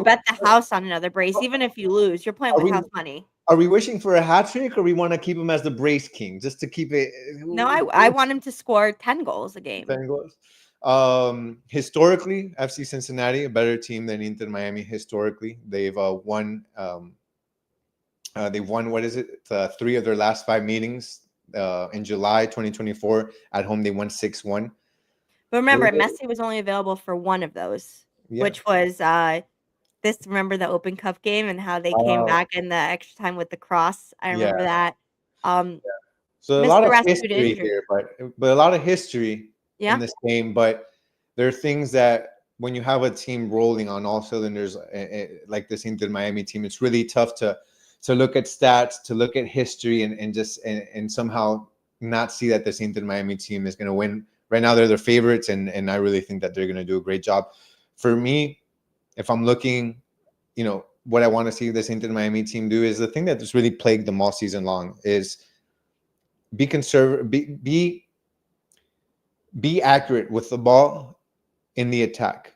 Speaker 2: bet the house on another brace. Even if you lose, you're playing with house money.
Speaker 3: Are we wishing for a hat trick, or we want to keep him as the brace king just to keep it?
Speaker 2: No, I want him to score 10 goals a game.
Speaker 3: 10 goals. Historically, FC Cincinnati, a better team than Inter Miami. Historically, they've won. They won, what is it? 3 of their last 5 meetings. In July 2024 at home, they won 6-1.
Speaker 2: But remember, Messi was only available for one of those, which was remember the Open Cup game and how they came back in the extra time with the cross. I remember that.
Speaker 3: So a lot of history here, but a lot of history in this game. But there are things that when you have a team rolling on all cylinders like this Inter Miami team, it's really tough to look at stats, to look at history, and somehow not see that this Inter Miami team is going to win. Right now, they're the favorites, and I really think that they're going to do a great job. For me, if I'm looking, what I want to see this Inter Miami team do is the thing that just really plagued them all season long is be conservative, be accurate with the ball in the attack.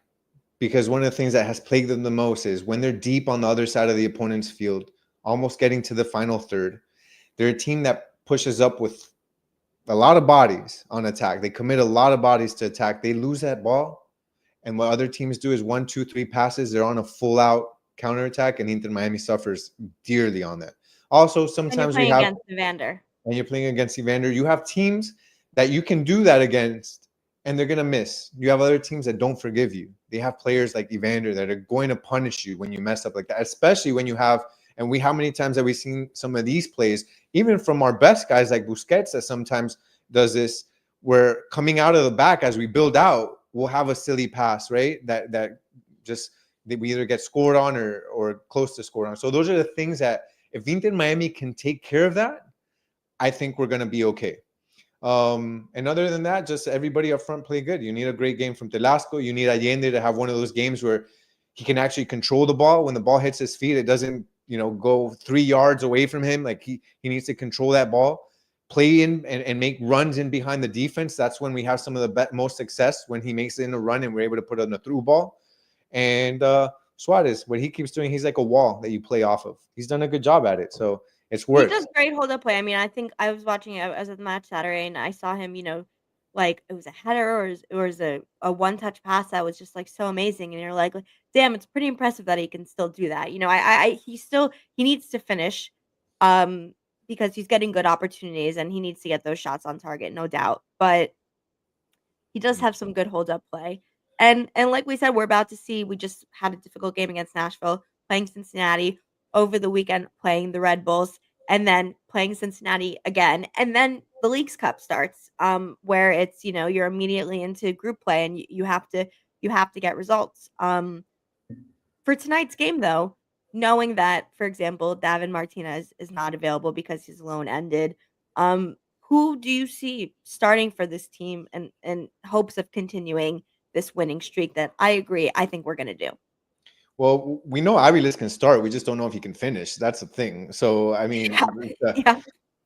Speaker 3: Because one of the things that has plagued them the most is when they're deep on the other side of the opponent's field, almost getting to the final third, they're a team that pushes up with a lot of bodies on attack. They commit a lot of bodies to attack. They lose that ball. And what other teams do is 1, 2, 3 passes. They're on a full-out counterattack, and Inter Miami suffers dearly on that. Also, sometimes we have...
Speaker 2: against Evander.
Speaker 3: And you're playing against Evander. You have teams that you can do that against, and they're going to miss. You have other teams that don't forgive you. They have players like Evander that are going to punish you when you mess up like that, especially when you have... And how many times have we seen some of these plays, even from our best guys like Busquets, that sometimes does this, where coming out of the back as we build out, we'll have a silly pass, right? That we either get scored on or close to scored on. So those are the things that if Inter Miami can take care of that, I think we're going to be okay. And other than that, just everybody up front play good. You need a great game from Telasco. You need Allende to have one of those games where he can actually control the ball. When the ball hits his feet, it doesn't go 3 yards away from him. Like he needs to control that ball, play in and make runs in behind the defense. That's when we have some of the most success, when he makes it in a run and we're able to put on a through ball. And Suarez, what he keeps doing, he's like a wall that you play off of. He's done a good job at it. So it's
Speaker 2: He
Speaker 3: worked.
Speaker 2: does great hold up play. I mean, I think I was watching it as a match Saturday, and I saw him, like it was a header or it was a one touch pass that was just like so amazing. And you're like, damn, it's pretty impressive that he can still do that. He needs to finish, because he's getting good opportunities and he needs to get those shots on target, no doubt. But he does have some good hold up play. And like we said, we just had a difficult game against Nashville, playing Cincinnati over the weekend, playing the Red Bulls, and then playing Cincinnati again. And then the Leagues Cup starts, where it's, you're immediately into group play and you have to get results. For tonight's game though, knowing that, for example, David Martinez is not available because his loan ended, who do you see starting for this team and hopes of continuing this winning streak that I agree, I think we're going to do?
Speaker 3: Well, we know Aviles can start. We just don't know if he can finish. That's the thing. So, I mean,
Speaker 2: Yeah.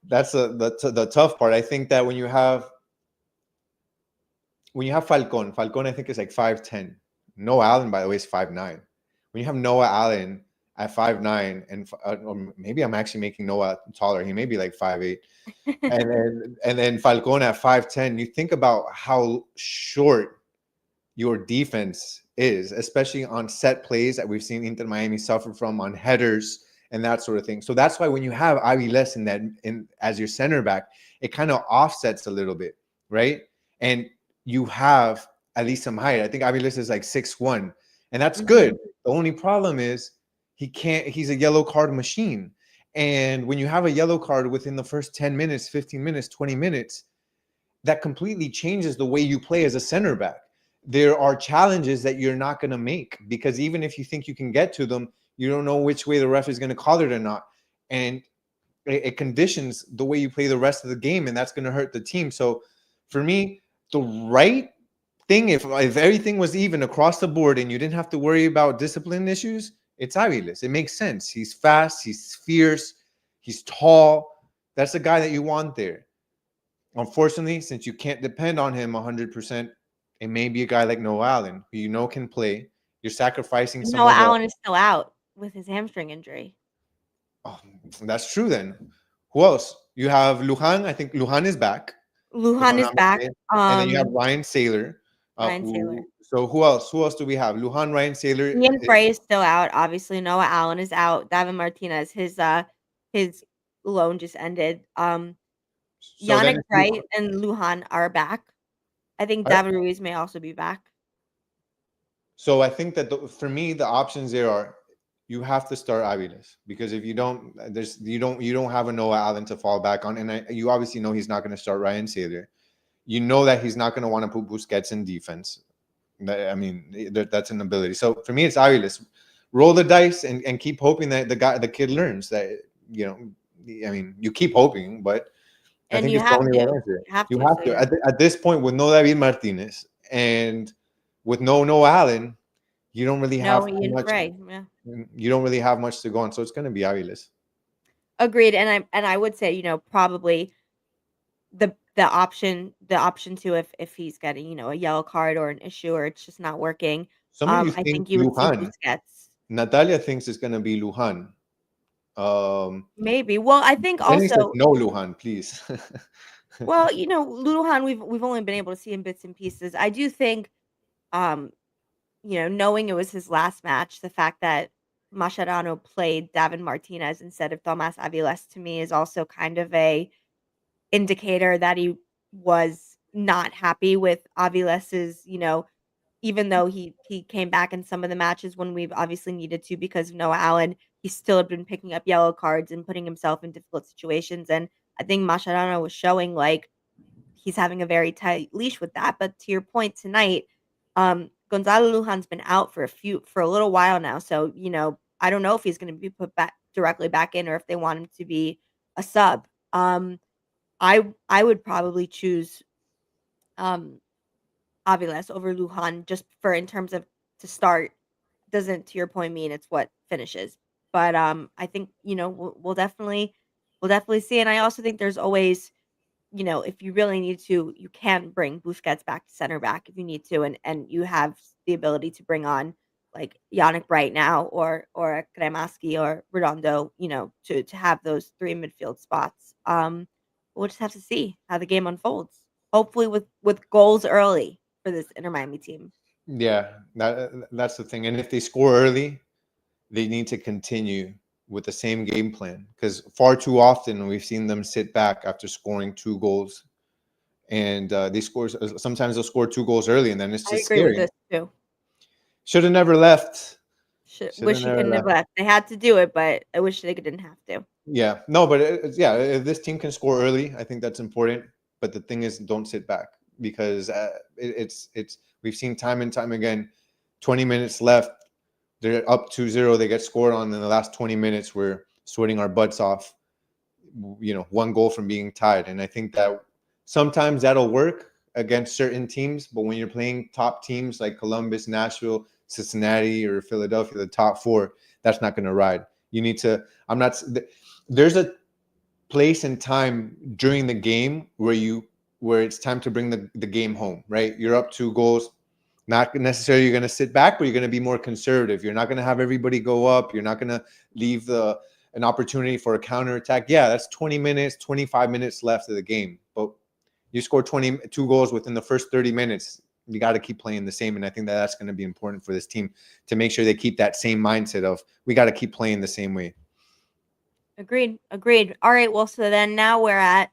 Speaker 3: that's the tough part. I think that when you have Falcon, I think is like 5'10". Noah Allen, by the way, is 5'9". When you have Noah Allen at 5'9", and or maybe I'm actually making Noah taller. He may be like 5'8". and then Falcon at 5'10". You think about how short your defense is, especially on set plays that we've seen Inter Miami suffer from, on headers and that sort of thing. So that's why when you have Aviles in as your center back, it kind of offsets a little bit, right? And you have at least some height. I think Aviles is like 6'1", and that's good. The only problem is he's a yellow card machine. And when you have a yellow card within the first 10 minutes, 15 minutes, 20 minutes, that completely changes the way you play as a center back. There are challenges that you're not going to make, because even if you think you can get to them, you don't know which way the ref is going to call it or not. And it conditions the way you play the rest of the game, and that's going to hurt the team. So for me, the right thing, if everything was even across the board and you didn't have to worry about discipline issues, it's Aviles. It makes sense. He's fast, he's fierce, he's tall. That's the guy that you want there. Unfortunately, since you can't depend on him 100%, it may be a guy like Noah Allen, who can play. You're sacrificing some
Speaker 2: Noah
Speaker 3: of
Speaker 2: Allen is still out with his hamstring injury.
Speaker 3: Oh, that's true then. Who else? You have Lujan. I think Lujan is back.
Speaker 2: Lujan is back.
Speaker 3: And then you have Ryan Saylor. So who else? Who else do we have? Lujan, Ryan Saylor.
Speaker 2: Ian Frey is still out. Obviously, Noah Allen is out. David Martinez, his loan just ended. Yannick Wright and Lujan are back. I think David Ruiz may also be back.
Speaker 3: So I think that for me, the options there are, you have to start Aviles, because if you don't, you don't have a Noah Allen to fall back on, and you obviously know he's not going to start Ryan Saylor. You know that he's not going to want to put Busquets in defense. I mean, that's an ability. So for me, it's Aviles. Roll the dice and keep hoping that the kid learns that. I mean, you keep hoping, but I think it's the only answer. You have to. At this point, with no David Martinez and with no Noah Allen, you don't really have much. You don't really have much to go on, so it's going to be Aviles.
Speaker 2: Agreed, and I would say, probably the option two, if he's getting, a yellow card or an issue or it's just not working. I think you would see Busquets.
Speaker 3: Natalia thinks it's going to be Lujan.
Speaker 2: Maybe. Well, I think also
Speaker 3: no Lujan, please.
Speaker 2: Well, Lujan, we've only been able to see in bits and pieces. I do think, knowing it was his last match, the fact that Mascherano played David Martinez instead of Tomas Aviles, to me, is also kind of a indicator that he was not happy with Aviles's, even though he came back in some of the matches when we've obviously needed to because of Noah Allen, he still had been picking up yellow cards and putting himself in difficult situations. And I think Mascherano was showing like he's having a very tight leash with that. But to your point tonight, Gonzalo Lujan's been out for a little while now. So, I don't know if he's going to be put back directly back in or if they want him to be a sub. I would probably choose Aviles over Lujan just in terms of to start. Doesn't, to your point, mean it's what finishes. But I think we'll definitely see. And I also think there's always, if you really need to, you can bring Busquets back to center back if you need to, and you have the ability to bring on like Yannick Bright now or Kremaski or Redondo, to have those three midfield spots. We'll just have to see how the game unfolds. Hopefully with goals early for this Inter Miami team.
Speaker 3: Yeah, that's the thing. And if they score early, they need to continue with the same game plan, because far too often we've seen them sit back after scoring 2 goals, and they score. Sometimes they'll score 2 goals early, and then it's
Speaker 2: I
Speaker 3: just
Speaker 2: agree with
Speaker 3: scary.
Speaker 2: this too.
Speaker 3: Should have never left. Should have
Speaker 2: Wish he
Speaker 3: never
Speaker 2: couldn't have
Speaker 3: left.
Speaker 2: left. They had to do it, but I wish they didn't have to.
Speaker 3: Yeah, no, but yeah, if this team can score early, I think that's important. But the thing is, don't sit back, because it's we've seen time and time again. 20 minutes left, they're up 2-0. They get scored on in the last 20 minutes. We're sweating our butts off. 1 goal from being tied, and I think that sometimes that'll work against certain teams. But when you're playing top teams like Columbus, Nashville, Cincinnati, or Philadelphia, the top 4, that's not going to ride. You need to. I'm not. There's a place and time during the game where it's time to bring the game home, right? You're up 2 goals. Not necessarily you're going to sit back, but you're going to be more conservative. You're not going to have everybody go up. You're not going to leave an opportunity for a counterattack. Yeah, that's 20 minutes, 25 minutes left of the game. But you score 22 goals within the first 30 minutes. You got to keep playing the same. And I think that's going to be important for this team to make sure they keep that same mindset of we got to keep playing the same way.
Speaker 2: Agreed. All right. Well, so then now we're at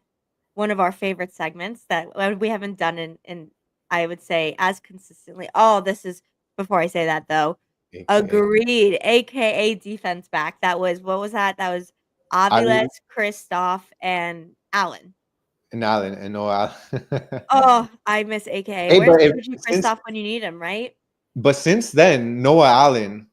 Speaker 2: one of our favorite segments that we haven't done in I would say as consistently. Oh, this is before I say that though.
Speaker 3: AKA.
Speaker 2: Agreed. AKA defense back. That was what was that? That was Aviles, Christoph, and Allen.
Speaker 3: And Allen and Noah.
Speaker 2: Oh, I miss AKA.
Speaker 3: Hey,
Speaker 2: Where's
Speaker 3: but
Speaker 2: Christoph when you need him, right?
Speaker 3: since then, Noah Allen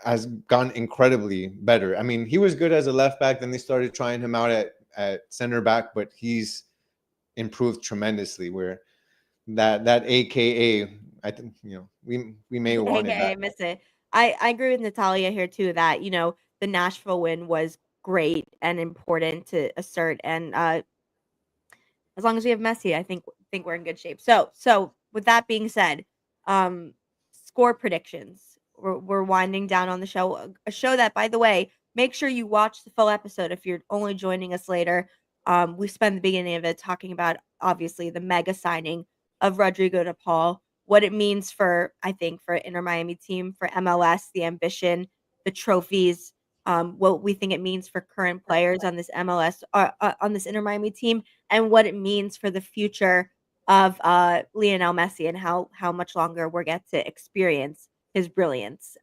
Speaker 3: has gone incredibly better. I mean, he was good as a left back. Then they started trying him out at center back, but he's improved tremendously. Where that AKA, I think we may want it
Speaker 2: AKA, I
Speaker 3: back.
Speaker 2: miss it. I agree with Natalia here too that the Nashville win was great and important to assert, and as long as we have Messi, I think we're in good shape. So with that being said, score predictions. We're winding down on the show. A show that, by the way, make sure you watch the full episode if you're only joining us later. We spent the beginning of it talking about obviously the mega signing of Rodrigo de Paul, what it means for Inter Miami team, for MLS, the ambition, the trophies, what we think it means for current players on this MLS on this Inter Miami team, and what it means for the future of Lionel Messi and how much longer we're get to experience his brilliance.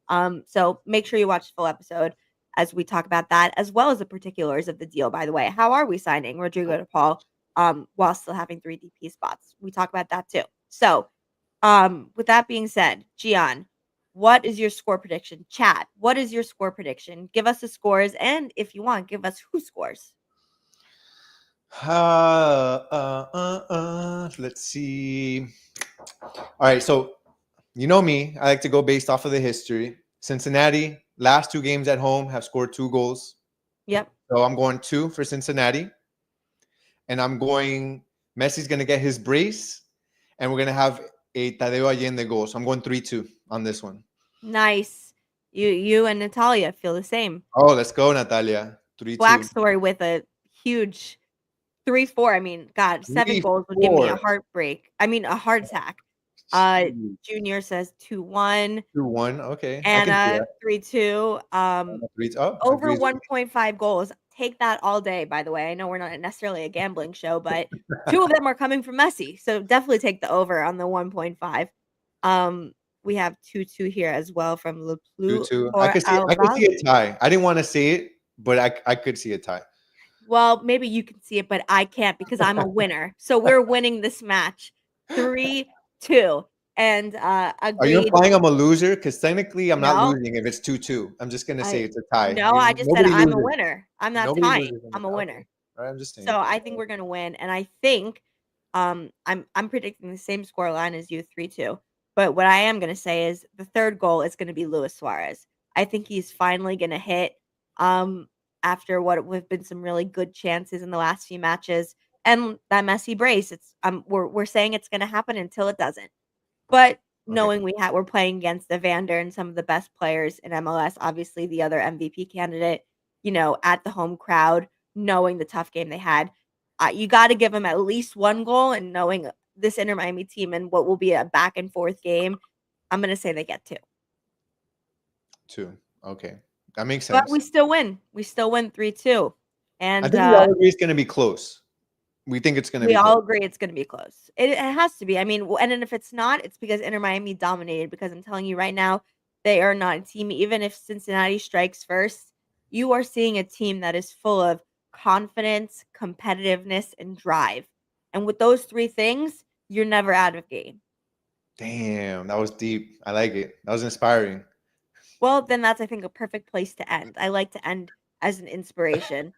Speaker 2: So make sure you watch the full episode as we talk about that, as well as the particulars of the deal. By the way, how are we signing Rodrigo de Paul while still having 3 DP spots? We talk about that too. So with that being said, Gian, what is your score prediction? Chat, what is your score prediction? Give us the scores, and if you want, give us who scores.
Speaker 3: Let's see. All right, so you know me, I like to go based off of the history. Cincinnati, last 2 games at home, have scored 2 goals.
Speaker 2: Yep.
Speaker 3: So I'm going 2 for Cincinnati. And I'm going, Messi's going to get his brace, and we're going to have a Tadeo Allende goal. So I'm going 3-2 on this one.
Speaker 2: Nice. You and Natalia feel the same.
Speaker 3: Oh, let's go, Natalia. 3-2.
Speaker 2: Black story with a huge 3-4. I mean, God, 7 goals would give me a heartbreak. I mean, a heart attack. Junior says 2-1.
Speaker 3: 2-1. Okay.
Speaker 2: Anna 3-2. Over
Speaker 3: agrees.
Speaker 2: 1.5 goals. Take that all day, by the way. I know we're not necessarily a gambling show, but 2 of them are coming from Messi. So definitely take the over on the 1.5. We have 2-2 here as well from Le Plus.
Speaker 3: 2-2. I could see a tie. I didn't want to say it, but I could see a tie.
Speaker 2: Well, maybe you can see it, but I can't because I'm a winner. So we're winning this match 3-2. And agreed.
Speaker 3: Are you implying I'm a loser? Because technically I'm not losing if it's 2-2. I'm just gonna say it's a tie.
Speaker 2: No, I just said I'm a winner. I'm not tying. I'm a winner.
Speaker 3: All right, I'm just saying.
Speaker 2: So I think we're gonna win, and I think I'm predicting the same score line as you, 3-2. But what I am gonna say is the third goal is gonna be Luis Suarez. I think he's finally gonna hit after what have been some really good chances in the last few matches. And that Messi brace, it's we're saying it's going to happen until it doesn't. But knowing we're playing against Evander and some of the best players in MLS, obviously the other MVP candidate, at the home crowd, knowing the tough game they had, you got to give them at least one goal. And knowing this Inter Miami team and what will be a back and forth game, I'm going to say they get two.
Speaker 3: Two. Okay. That makes sense.
Speaker 2: But we still win. We still win 3-2. And
Speaker 3: I think we all agree it's going to be close. We think it's going to be
Speaker 2: We all
Speaker 3: close.
Speaker 2: agree it's going to be close. It has to be. I mean, and then if it's not, it's because Inter Miami dominated. Because I'm telling you right now, they are not a team. Even if Cincinnati strikes first, you are seeing a team that is full of confidence, competitiveness, and drive. And with those three things, you're never out of game.
Speaker 3: Damn, that was deep. I like it. That was inspiring.
Speaker 2: Well, then that's, I think, a perfect place to end. I like to end as an inspiration.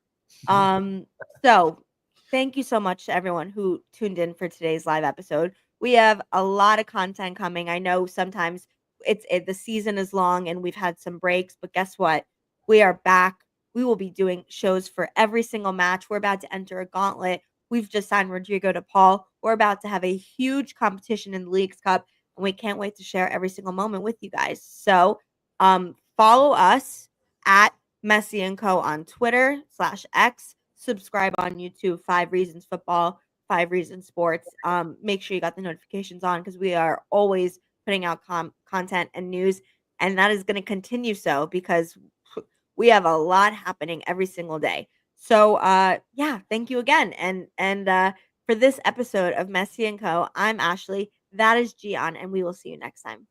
Speaker 2: So thank you so much to everyone who tuned in for today's live episode. We have a lot of content coming. I know sometimes the season is long and we've had some breaks, but guess what? We are back. We will be doing shows for every single match. We're about to enter a gauntlet. We've just signed Rodrigo de Paul. We're about to have a huge competition in the Leagues Cup, and we can't wait to share every single moment with you guys. So follow us at Messi Co on Twitter /X. Subscribe on YouTube, 5 Reasons Football, 5 Reasons Sports. Make sure you got the notifications on because we are always putting out content and news, and that is going to continue so because we have a lot happening every single day. So thank you again. And for this episode of Messi Co, I'm Ashley. That is Gian, and we will see you next time.